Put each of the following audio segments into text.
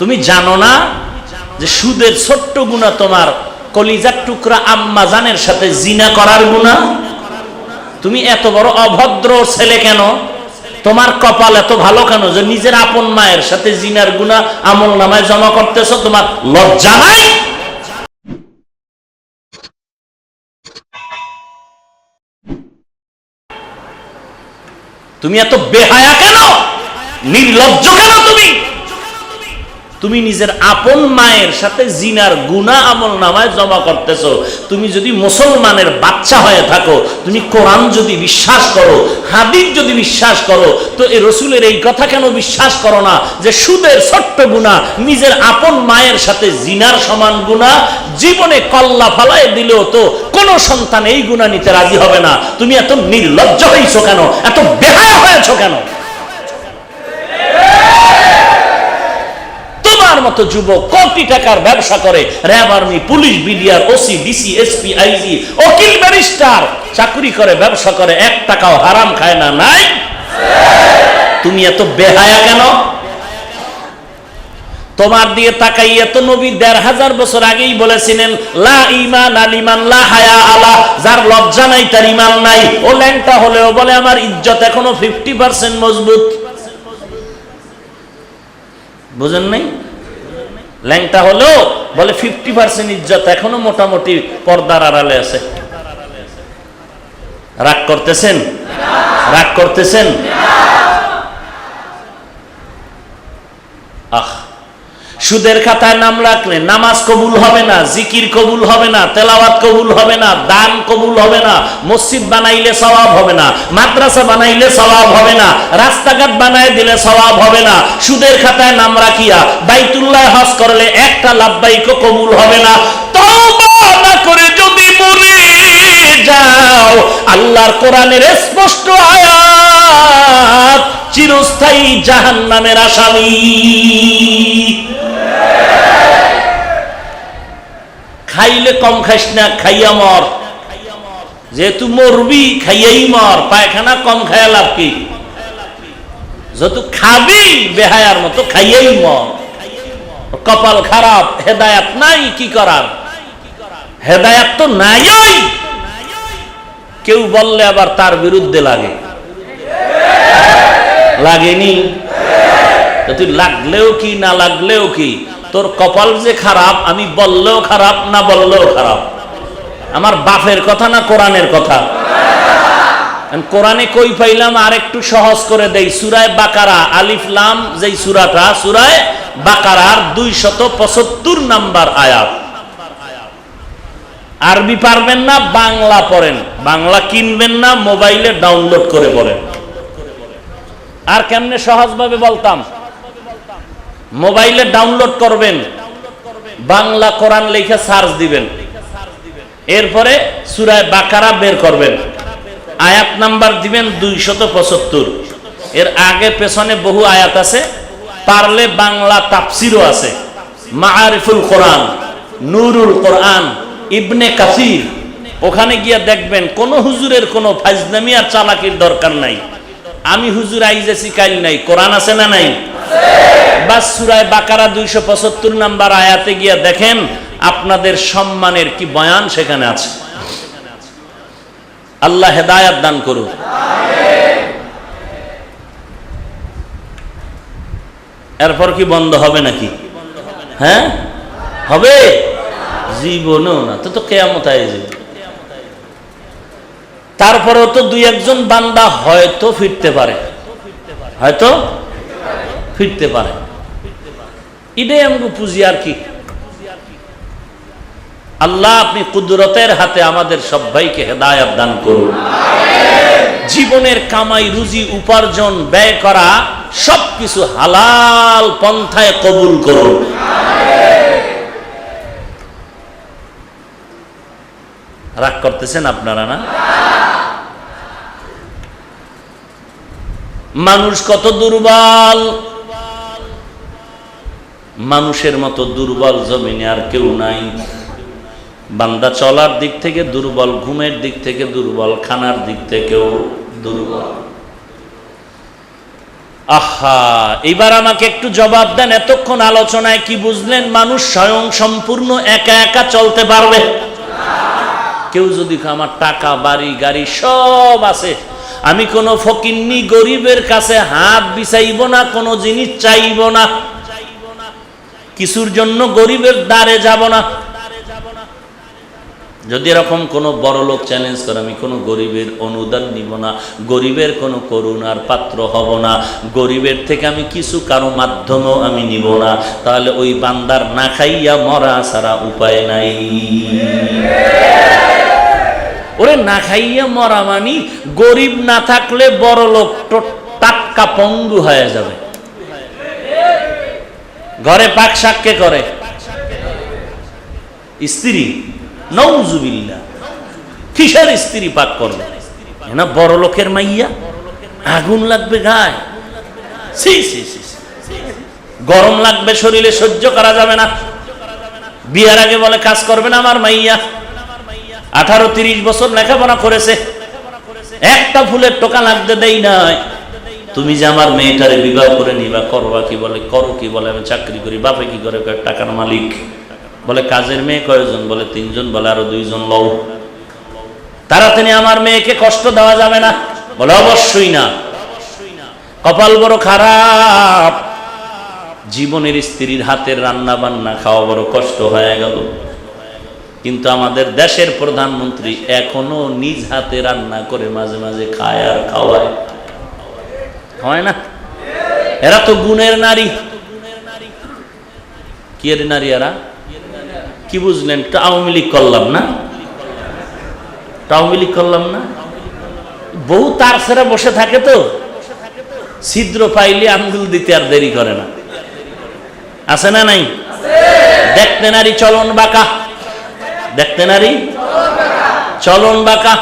তুমি জানো না যে সুদের ছোট্ট গুনাহ তোমার কলিজার টুকরা আম্মা জানের সাথে জিনা করার গুনাহ? তুমি এত বড় অভদ্র ছেলে কেন? তোমার কপাল এত ভালো কেন যে নিজের আপন মায়ের সাথে জিনার গুনাহ আমলনামায় জমা করতেছো? তোমার লজ্জা নাই? তুমি এত বেহায়া কেন? নির্লজ্জ কেন তুমি? তুমি নিজের আপন মায়ের সাথে জিনার গুনাহ আমলনামায় জমা করতেছো। তুমি যদি মুসলমানের বাচ্চা হয়ে থাকো, তুমি কোরআন যদি বিশ্বাস করো, হাদিস যদি বিশ্বাস করো, তো এই রাসূলের এই কথা কেন বিশ্বাস করো না যে সুদের ছোট্ট গুনাহ নিজের আপন মায়ের সাথে জিনার সমান গুনাহ? জীবনে কল্লা ফালায় দিলেও তো কোনো সন্তান এই গুনাহ নিতে রাজি হবে না। তুমি এত নির্লজ্জ হইছো কেন? এত বেহায়া হয়েছো কেন? তোমার মতো যুবক কোটি টাকার ব্যবসা করে, RAB, army, police, BDR, OC, DC, SP, IG, উকিল, ব্যারিস্টার চাকরি করে, ব্যবসা করে, 1 টাকাও হারাম খায় না? নাই? তুমি এত বেহায়া কেন? তোমার দিয়ে তাকাইয়া তো নবী 1500 বছর আগেই বলেছিলেন, লা ঈমান লিমান লা হায়া আলা, যার লজ্জা নাই তার ঈমান নাই। ও ল্যাংটা হলেও বলে আমার ইজ্জত এখনো 50% মজবুত। বুঝেন নাই? ল্যাংটা হলেও বলে 50% ইজ্জত এখনো মোটামুটি পর্দার আড়ালে আছে। রাগ করতেছেন? রাগ করতেছেন? সুদের খাতায় নাম রাখলে নামাজ কবুল হবে না, জিকির কবুল হবে না, তেলাওয়াত কবুল হবে না, দান কবুল হবে না, মসজিদ বানাইলে সওয়াব হবে না, মাদ্রাসা বানাইলে সওয়াব হবে না, রাস্তাঘাট বানায় দিলে সওয়াব হবে না। সুদের খাতায় নাম রাখিয়া বাইতুল্লাহ হজ করলে একটা লাব্বাইকও কবুল হবে না। তওবা না করে যদি মরে যাও, আল্লাহর কোরআনের স্পষ্ট আয়াত, চিরস্থায়ী জাহান্নামের আসামি। খাইলে কম খাইস না, খাইয়া মর। যেহেতু মরবি খাইয়াই মর, পায়খানা কম খাইয়া লাভ কি? যত খাবি বেহায়ার মতো খাইয়াই মর। কপাল খারাপ, হেদায়াত নাই, কি করার? হেদায়াত তো নাই। কেউ বললে আবার তার বিরুদ্ধে লাগে। লাগেনি? তুই লাগলেও কি না লাগলেও কি, তোর কপাল যে খারাপ, আমি বললেও খারাপ না বললেও খারাপ। আমার বাপের কথা না কোরআনের কথা? কোরআনে কই পাইলাম? আর একটু সহজ করে দেই। সূরা বাকারা, আলিফ লাম, যেই সূরাটা, সূরা বাকারার 275 নাম্বার আয়াত। আরবি পারবেন না, বাংলা পড়েন। বাংলা কিনবেন না, মোবাইলে ডাউনলোড করে পড়েন। আর কেমনে সহজভাবে বলতাম? মোবাইলে ডাউনলোড করবেন, বাংলা কোরআন লেখা সার্চ দিবেন, এরপরে সূরা বাকারা বের করবেন, আয়াত নাম্বার দিবেন 275। এর আগে পেছনে বহু আয়াত আছে, পারলে বাংলা তাফসিরও আছে, মাআরিফুল কোরআন, নূরুল কোরআন, ইবনে কাসির। ওখানে গিয়া দেখবেন কোন হুজুরের কোনো ফাজলামি আর চালাকির দরকার নাই। আমি হুজুর আইজেছি কাইল নাই, কোরআন আছে না নাই? বাস সূরা বাকারা 275 নাম্বার আয়াতে গিয়া দেখেন আপনাদের সম্মানের কি বয়ান সেখানে আছে। আল্লাহ হেদায়াত দান করুন। এরপর কি বন্ধ হবে নাকি? হ্যাঁ হবে? জীবনও না, তো কিয়ামত আইছে। তারপরেও তো 2-1 বান্দা হয়তো ফিরতে পারে, হয়তো ফিরতে পারে। এটাই আমাকে পুঁজি আর কি। আল্লাহ আপনি কুদরতের হাতে আমাদের সবাইকে হেদায়াত দান করুন। জীবনের কামাই, রুজি, উপার্জন, ব্যয় করা সবকিছু হালাল পন্থায় কবুল করুন। রাগ করতেছেন আপনারা না? মানুষ কত দুর্বল, মানুষের মতো দুর্বল জমিনে আর কেউ নাই। বান্দা চলার দিক থেকে দুর্বল, ঘুমের দিক থেকে দুর্বল, খানার দিক থেকেও দুর্বল। আহা, এবার আমাকে একটু জবাব দেন, এতক্ষণ আলোচনায় কি বুঝলেন? মানুষ স্বয়ং সম্পূর্ণ একা একা চলতে পারবে? কেউ যদি আমার টাকা বাড়ি গাড়ি সব আছে, আমি কোনো ফকিন্নি গরিবের কাছে হাত বিছাইব না, কোনো জিনিস চাইব না, কিছুর জন্য গরিবের দ্বারে যাব না। যদি এরকম কোনো বড় লোক চ্যালেঞ্জ করে, আমি কোনো গরিবের অনুদান নিব না, গরিবের কোনো করুণার পাত্র হব না, গরিবের থেকে আমি কিছু কারো মাধ্যমেও আমি নিব না, তাহলে ওই বান্দার না খাইয়া মরা ছাড়া উপায় নাই। ওরে না খাইয়া মরা মানি গরিব না থাকলে বড় লোক টাটকা পঙ্গু হয়ে যাবে। ঘরে পাক শাক কে করে? স্ত্রী। নাউজুবিল্লাহ, কিসের স্ত্রী পাক করবে? না বড় লোকের মাইয়া, আগুন লাগবে গায়ে, গরম লাগবে শরীরে, সহ্য করা যাবে না। বিয়ার আগে বলে কাজ করবে না আমার মাইয়া, 18-30 বছর লেখাপড়া করেছে, একটা ফুলের টোকা লাগতে দেই নাই। তুমি যে আমার মেয়েটারে বিবাহ করে নিবা, করবা কি? বলে করো কি? বলে আমি চাকরি করি। বাপে কি করে? টাকার মালিক। বলে কাজের মেয়ে কয়জন? বলে 3 জন। বলে আরো 2 জন লও। তাড়াতাড়ি আমার মেয়েকে কষ্ট দেওয়া যাবে না? বলে অবশ্যই না। কপাল বড় খারাপ, জীবনের স্ত্রীর হাতের রান্না বান্না খাওয়া বড় কষ্ট হয়ে গেল। কিন্তু আমাদের দেশের প্রধানমন্ত্রী এখনো নিজ হাতে রান্না করে মাঝে মাঝে খায় আর খাওয়ায়, হয় না? এরা তো গুণের নারী। কি এর নারী এরা? কি বুঝলেন? আওয়ামী লীগ করলাম না, আওয়ামী লীগ করলাম না। বহু তার ছেড়ে বসে থাকে তো, ছিদ্র পাইলে আঙ্গুল দিতে আর দেরি করে না। আছে না নাই? দেখতে নারী চলন বাঁকা, দেখতে নারী চলন বাঁকা।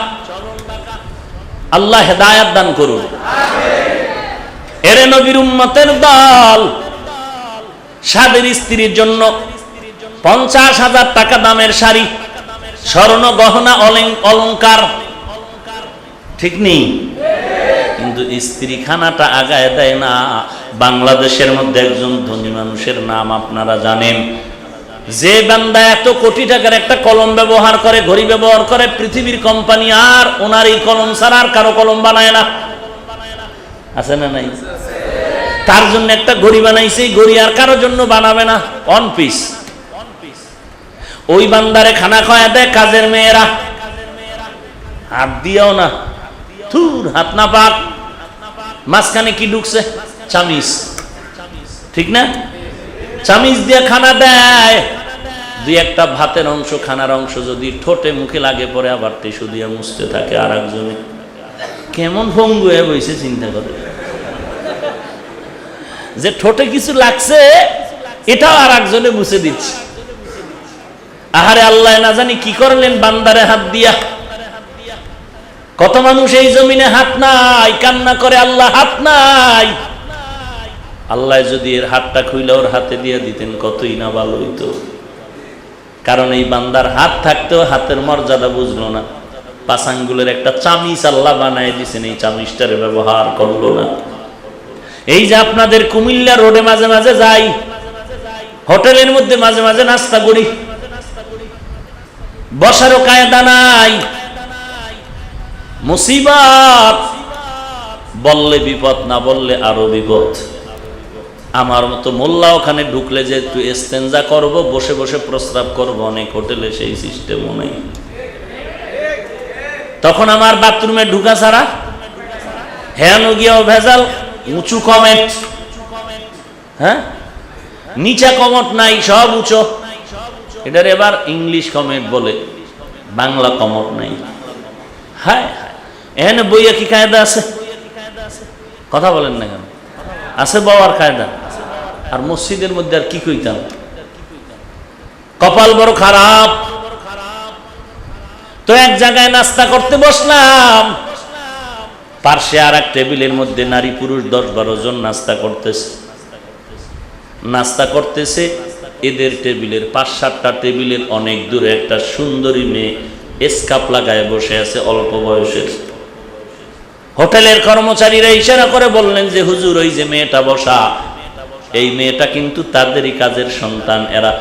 আল্লাহ হেদায়াত দান করুন। এরে নবীর উম্মতের দল স্বাদের স্ত্রীর জন্য 50,000 টাকা দামের শাড়ি, স্বর্ণ গহনা, অলংকার, ঠিক নেই? কিন্তু স্ত্রী খানাটা আগায় দেয় না। বাংলাদেশের মধ্যে একজন ধনী মানুষের নাম আপনারা জানেন, যে বান্দা এত কোটি টাকার একটা কলম ব্যবহার করে, ঘড়ি ব্যবহার করে, পৃথিবীর কোম্পানি আর ওনার এই কলম ছাড়া আর কারো কলম বানায় না। আছে না নাই? তার জন্য একটা ঘড়ি বানাইছে, ঘড়ি আর কারো জন্য বানাবে না। On piece. ওই বান্দারে খানা খাওয়া দেয় কাজের মেয়েরা, হাত দিয়েও না, থুর হাত না পাক। মাঝখানে কি ঢুকছে? চামিচ, ঠিক না? চামিচ দিয়ে খানা দেয়। 2-1টা ভাতের অংশ, খানার অংশ যদি ঠোঁটে মুখে লাগে, পরে আবার টিস্যু দিয়ে মুছতে থাকে। আর একজনে কেমন ভঙ্গু হয়ে বসে চিন্তা করে, যে ঠোঁটে কিছু লাগছে এটাও আর একজনে মুছে দিচ্ছে। আহারে আল্লাহ না জানি কি করলেন বান্দারে হাত দিয়া। কত মানুষ এই জমিনে হাত নাই, কান্না করে আল্লাহ হাত নাই। আল্লাহ যদি এর হাতটা খুইলে ওর হাতে দিয়ে দিতেন কতই না ভালো হইতো। কারণ এই বান্দার হাত থাকতেও হাতের মর্যাদা বুঝলো না। 5 আঙ্গুলের একটা চামিচ আল্লাহ বানায় দিছেন, এই চামিচটারে ব্যবহার করলো না। এই যে আপনাদের কুমিল্লা রোডে মাঝে মাঝে যাই, হোটেলের মধ্যে মাঝে মাঝে নাস্তা করি, বসারও কায়দা নাই। মুসিবত, বললে বিপদ, না বললে আরো বিপদ। আমার মতো মোল্লা ওখানে ঢুকলে যে একটু ইস্তেঞ্জা করব, বসে বসে প্রস্রাব করব, অনেক হোটেলে সেই সিস্টেমও নেই। তখন আমার বাথরুমে ঢুকা ছাড়া হ্যাঁ গিয়েও ভেজাল, উঁচু কমেট, হ্যাঁ নিচা কমট নাই, সব উঁচু। এটার এবার ইংলিশ কমেট বলে, বাংলা কমট নাই। হ্যাঁ এখানে বইয়া কি কায়দা আছে? কথা বলেন না কেন? আছে বাবার কায়দা। আর মসজিদের মধ্যে আর কি কইতাম? কপাল বড় খারাপ। তো এক জায়গায় নাস্তা করতে বসলাম, পার্শ্বে আর এক টেবিলের মধ্যে নারী পুরুষ 10-12 জন নাস্তা করতেছে। এদের টেবিলের 5-7টা টেবিলের অনেক দূরে একটা সুন্দরী মেয়ে স্কার্ফ লাগায় বসে আছে, অল্প বয়সের। হোটেলের কর্মচারীরা ইশারা করে বললেন যে হুজুর ওই যে মেয়েটা বসা, এই মেয়েটা কিন্তু তাদেরই কাজের সন্তান। এরা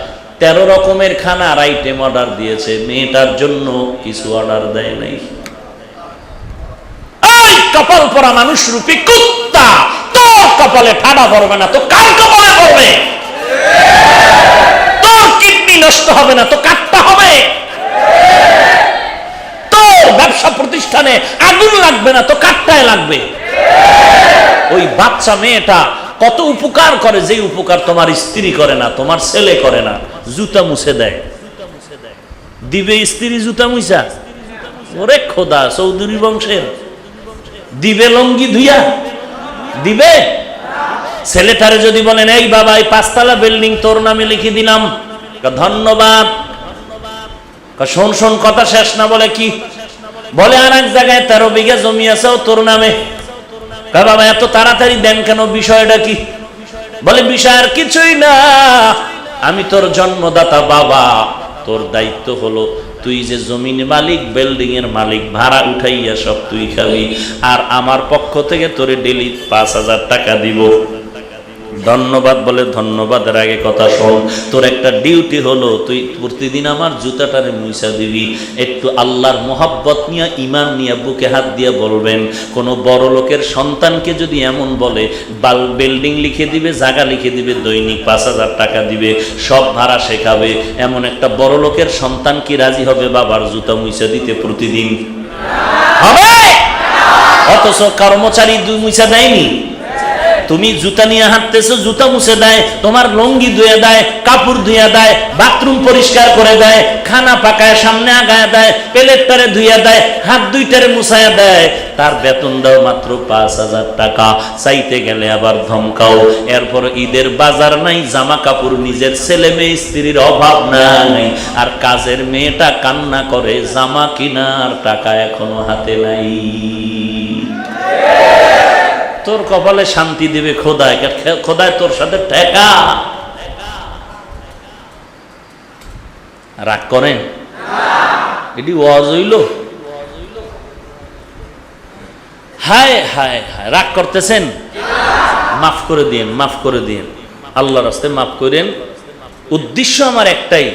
13 রকমের খানার আইটেম অর্ডার দিয়েছে, মেয়েটার জন্য কিছু অর্ডার দেয় নাই। এই কপাল পরা মানুষ রূপী কুত্তা, তোর কপালে ঠাডা পড়বে না তো কার কপালে পড়বে? তোর কিডনি নষ্ট হবে না তো কাটটা হবে? তোর ব্যবসা প্রতিষ্ঠানে আগুন লাগবে না তো কাটটায় লাগবে? ওই বাচ্চা মেয়েটা কত উপকার করে, যে উপকার তোমার স্ত্রী করে না, তোমার ছেলে করে না। জুতা মুছে দেয়, দিবে স্ত্রী জুতা মুছা? ওরে খোদা, চৌধুরী বংশের দিবে লঙ্গি ধুইয়া দিবে? ছেলেটারে যদি বলেন এই বাবা এই 5 তলা বিল্ডিং তোর নামে লিখে দিলাম, ধন্যবাদ। শোন শোন, কথা শেষ না বলে কি বলে, আর এক জায়গায় 13 বিঘা জমি আছে তোর নামে। বাবা এত তাড়াতাড়ি দেন কেন, বিষয়টা কি? বলে বিষয় আর কিছুই না, আমি তোর জন্মদাতা বাবা, তোর দায়িত্ব হলো তুই যে জমির মালিক, বিল্ডিং এর মালিক, ভাড়া উঠাইয়া সব তুই খাবি, আর আমার পক্ষ থেকে তোরে ডেলি 5000 টাকা দিব। ধন্যবাদ বলে ধন্যবাদের আগে কথা শোন, তোর একটা ডিউটি হলো তুই প্রতিদিন আমার জুতাটারে মুইসা দিবি। একটু আল্লাহর মোহাব্বত নিয়ে, ইমান নিয়ে বুকে হাত দিয়ে বলবেন, কোনো বড় লোকের সন্তানকে যদি এমন বলে বিল্ডিং লিখে দিবে, জায়গা লিখে দিবে, দৈনিক 5000 টাকা দিবে, সব ভাড়া শেখাবে, এমন একটা বড় লোকের সন্তান কি রাজি হবে বাবার জুতা মুইসা দিতে প্রতিদিন? হবে? অথচ কর্মচারী মুইসা দেয়নি। তুমি জুতা নিয়ে হাঁটতেছো, জুতা মুছে দেয়, তোমার লঙ্গি ধুয়ে দেয়, কাপড় ধুয়ে দেয়, বাথরুম পরিষ্কার করে দেয়, খানা পাকায় সামনে আগায় দেয়, প্লেটটারে ধুয়ে দেয়, হাত দুইটারে মুছায়া দেয়, তার বেতন দাও মাত্র 5000 টাকা। চাইতে গেলে আবার ধমকাও। এরপর ঈদের বাজার নাই, জামা কাপড় নিজের ছেলে মেয়ে স্ত্রীর অভাব নাই, আর কাজের মেয়েটা কান্না করে জামা কিনার টাকা এখনো হাতে নাই। তোর কপালে শান্তি দিবে খোদায়, খোদায় তোর সাথে ঠেকা। রাগ করেন? এটি ওয়াজ হইল? হায় হায় হায়, রাগ করতেছেন? মাফ করে দিন, মাফ করে দিন, আল্লাহর রাস্তায় মাফ করেন। উদ্দেশ্য আমার একটাই,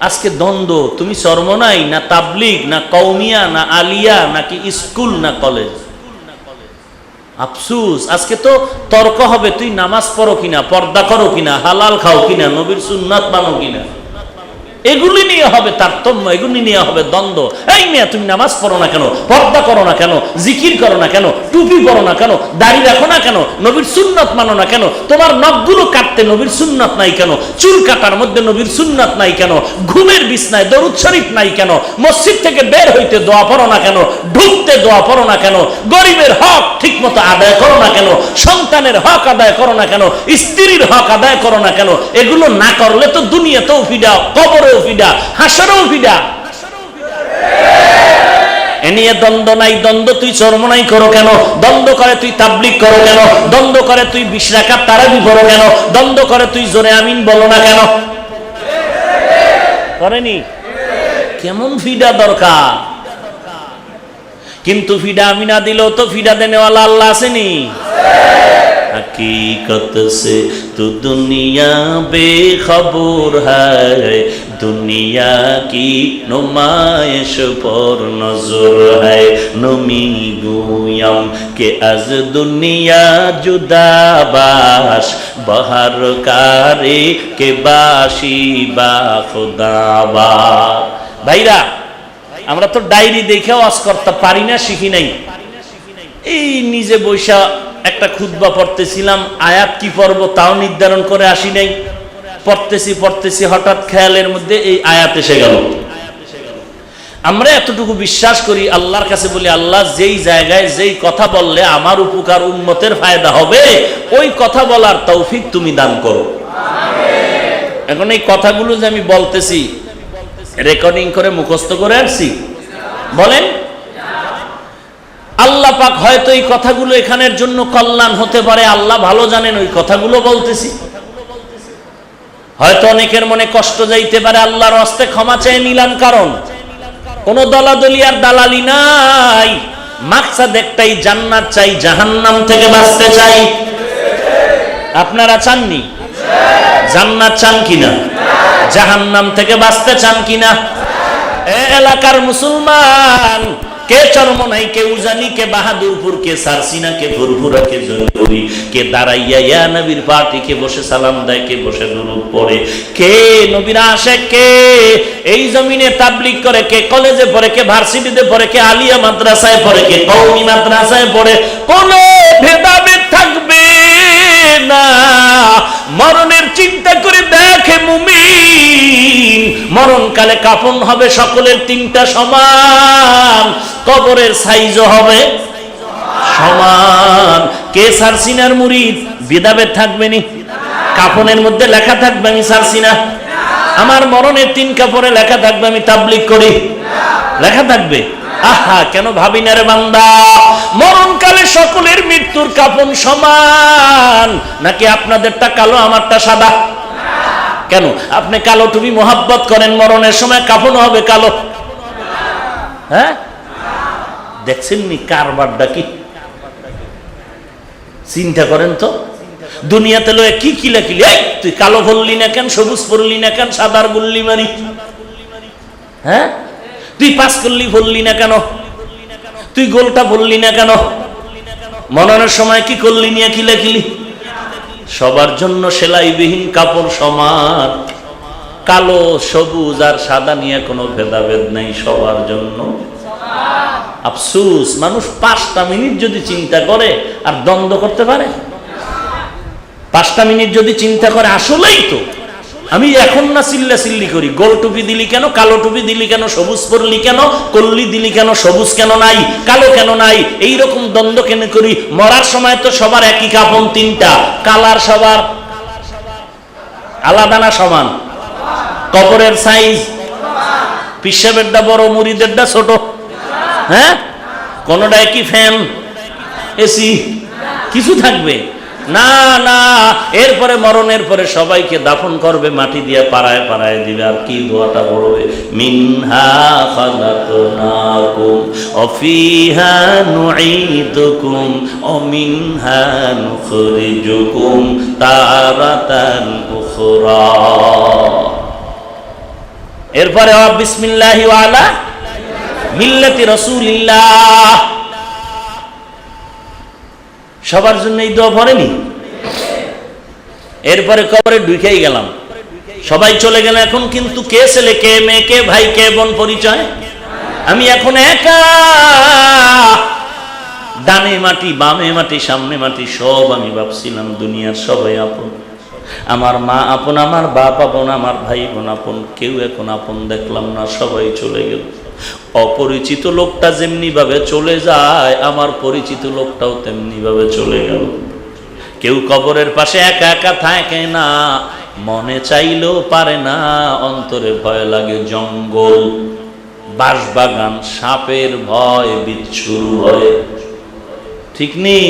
আজকে দ্বন্দ্ব, তুমি চরমনাই না তাবলিগ না কওমিয়া না আলিয়া নাকি স্কুল না কলেজ। আফসুস, আজকে তো তর্ক হবে তুই নামাজ পড়ো কিনা, পর্দা করো কিনা, হালাল খাও কিনা, নবীর সুন্নাত মানো কিনা, এগুলি নিয়ে হবে তারতম্য, এগুলি নিয়ে হবে দ্বন্দ্ব। এই মেয়ে তুমি নামাজ পড়ো না কেন, পর্দা করো না কেন, জিকির করো না কেন, টুপি পরো না কেন, দাড়ি রাখো না কেন, নবীর সুন্নাত মানো না কেন, তোমার নখগুলো কাটতে নবীর সুন্নাত নাই কেন, চুল কাটার মধ্যে নবীর সুন্নাত নাই কেন, ঘুমের বিছনায় দরুদ শরীফ নাই কেন, মসজিদ থেকে বের হইতে দোয়া পড়ো না কেন, ঢুকতে দোয়া পড়ো না কেন, গরিবের হক ঠিক মতো আদায় করো না কেন, সন্তানের হক আদায় করো না কেন, স্ত্রীর হক আদায় করো না কেন। এগুলো না করলে তো দুনিয়াতেও ফিডা, কবরেও ফিডা, হাসরেও ফিডা। এ নিয়ে দ্বন্দ্ব নাই। দ্বন্দ্ব তুই চরমনাই করো কেন, দ্বন্দ্ব করে তুই তাবলিগ করো কেন, দ্বন্দ্ব করে তুই 20 রাকাত তারাবি পড়ো কেন, দ্বন্দ্ব করে তুই জোরে আমিন বলো না কেন? করেনি? কেমন ফিডা দরকার? কিন্তু ফিডা আমি না দিলেও তো ফিডা দেনেওয়ালা আল্লাহ আসেনি। हकीकत से तो दुनिया बेखबर है, दुनिया की नुमाइश पर नजर है, नमी गुयम के अज दुनिया जुदा बाश, बहर कारे के बाशी बा खुदाबा। भाईरा আমরা তো ডায়েরি দেখে ওয়াজ করতে পারি না, শিখি নাই। এই নিজে বৈশা একটা খুতবা পড়তেছিলাম, আয়াত কি পড়বো তাও নির্ধারণ করে আসি নাই, পড়তেছি পড়তেছি হঠাৎ খেয়ালের মধ্যে এই আয়াত এসে গেল। আমরা এতটুকু বিশ্বাস করি, আল্লাহর কাছে বলি, আল্লাহ যেই জায়গায় যেই কথা বললে আমার উপকার উম্মতের ফায়দা হবে, ওই কথা বলার তৌফিক তুমি দান করো। এখন এই কথাগুলো যে আমি বলতেছি রেকর্ডিং করে মুখস্থ করে আসছি, বলেন আল্লাহ পাক হয়তো এই কথাগুলো এখানের জন্য কল্যাণ হতে পারে, আল্লাহ ভালো জানেন, ওই কথাগুলো বলতেছি। হয়তো অনেকের মনে কষ্ট যাইতে পারে, আল্লাহর হস্তে ক্ষমা চেয়ে নিলাম, কারণ কোন দলাদলি আর দালালি নাই। মাকসাদ একটাই, জান্নাত চাই, জাহান্নাম থেকে বাঁচতে চাই। আপনারা চাননি? জান্নাত চান কিনা? জাহান্নাম থেকে বাঁচতে চান কিনা? এলাকার মুসলমান, কে চরমনাই, কে উজানি, কে বাহাদুরপুর, কে সারসিনা, কে ফুরফুরা, কে জয়পুরি, কে দাঁড়াইয়া ইয়া নবীর পার্টি, কে বসে সালাম দেয়, কে বসে দুরূদ পড়ে, কে নবীর আশিক, কে এই জমিনে তাবলীগ করে, কে কলেজে পড়ে, কে ভার্সিটিতে পড়ে, কে আলিয়া মাদ্রাসায় পড়ে, কে কওমি মাদ্রাসায় পড়ে, কোন ভেদাভেদ থাকবে না। মরণের চিন্তা করে দেখে মুমিন, মরণকালে কাফন হবে সকলের তিনটা সমান, কবরের সাইজও হবে সমান। কে সারসিনার মুরিদ? ভেদাভেদ থাকবে নি? কাফনের মধ্যে লেখা থাকবে আমি সারসিনা? আমার মরণের তিন কাপড়ে লেখা থাকবে আমি তাবলীগ করি? লেখা থাকবে? আহা, কেন ভাবি না রে বান্দা, মরণকালে সকলের মৃত্যুর কাফন সমান, নাকি আপনাদেরটা কালো আমারটা সাদা? কেন আপনি কালো টুপি মোহাব্বত করেন, মরণের সময় কাফন হবে কালো? হ্যাঁ, দেখছেন নি কারবারটা কি? চিন্তা করেন তো, দুনিয়াতে লয়ে কি কিলাকিলি, এই তুই কালো পরলি না কেন, সবুজ পরলি না কেন, সাদার গুল্লি মারি, হ্যাঁ তুই পাস করলি বললি না কেন, তুই গোলটা বললি না কেন, মরণের সময় কি করলি নিয়ে কিলাকিলি? সবার জন্য সেলাইবিহীন কাপড় সমান, কালো সবুজ আর সাদা নিয়ে কোনো ভেদাভেদ নেই, সবার জন্য। আফসোস, মানুষ 5টা মিনিট যদি চিন্তা করে আর দ্বন্দ্ব করতে পারে? 5টা মিনিট যদি চিন্তা করে, আসলেই তো আমি এখন না চিল্লা চিল্লি করি, গোল টুপি দিলি কেন, কালো টুপি দিলি কেন, সবুজ পরলি কেন, কল্লি দিলি কেন, সবুজ কেন নাই, কালো কেন নাই, এইরকম দ্বন্দ্ব কেন করি? মরার সময় তো সবার একই কাফন, তিনটা কালার, সবার আলাদা না সমান? কবরের সাইজ পিসাবেরটা বড়, মুরিদেরটা ছোট, হ্যাঁ কোনটা একই ফ্যান, এসি, কিছু থাকবে না? না, এরপরে মরণের পরে সবাইকে দাফন করবে, মাটি দিয়ে পাড়ায় পাড়ায় দিবে, আর কি দোয়াটা পড়বে? মিনহা খালাকনাকুম ওয়া ফিহা নুঈদুকুম ওয়া মিনহা নুখরিজুকুম তারাতান উখরা। এরপরে বিসমিল্লাহি ওয়া আলা মিল্লাতি রাসূলিল্লাহ, সবার জন্য এই দোয়া পড়েনি? এরপরে কবরে ঢুকেই গেলাম, সবাই চলে গেল, এখন কিন্তু কে ছেলে, কে মেয়ে, কে ভাই, কে বোন পরিচয়? আমি এখন একা, ডানে মাটি, বামে মাটি, সামনে মাটি, সব আমি ভাবছিলাম দুনিয়ার সবাই আপন, আমার মা আপন, আমার বাপ আপন, আমার ভাই বোন আপন, কেউ এখন আপন দেখলাম না, সবাই চলে গেল। অপরিচিত লোকটা যেমনি ভাবে চলে যায়, আমার পরিচিত লোকটাও তেমনি ভাবে চলে গেল। কেউ কবরের পাশে একা একা থাকে না, মনে চাইলেও পারে না, অন্তরে ভয় লাগে। জঙ্গল, বাঁশবাগান, সাপের ভয়, বিচ্ছুর ভয়, ঠিক নেই?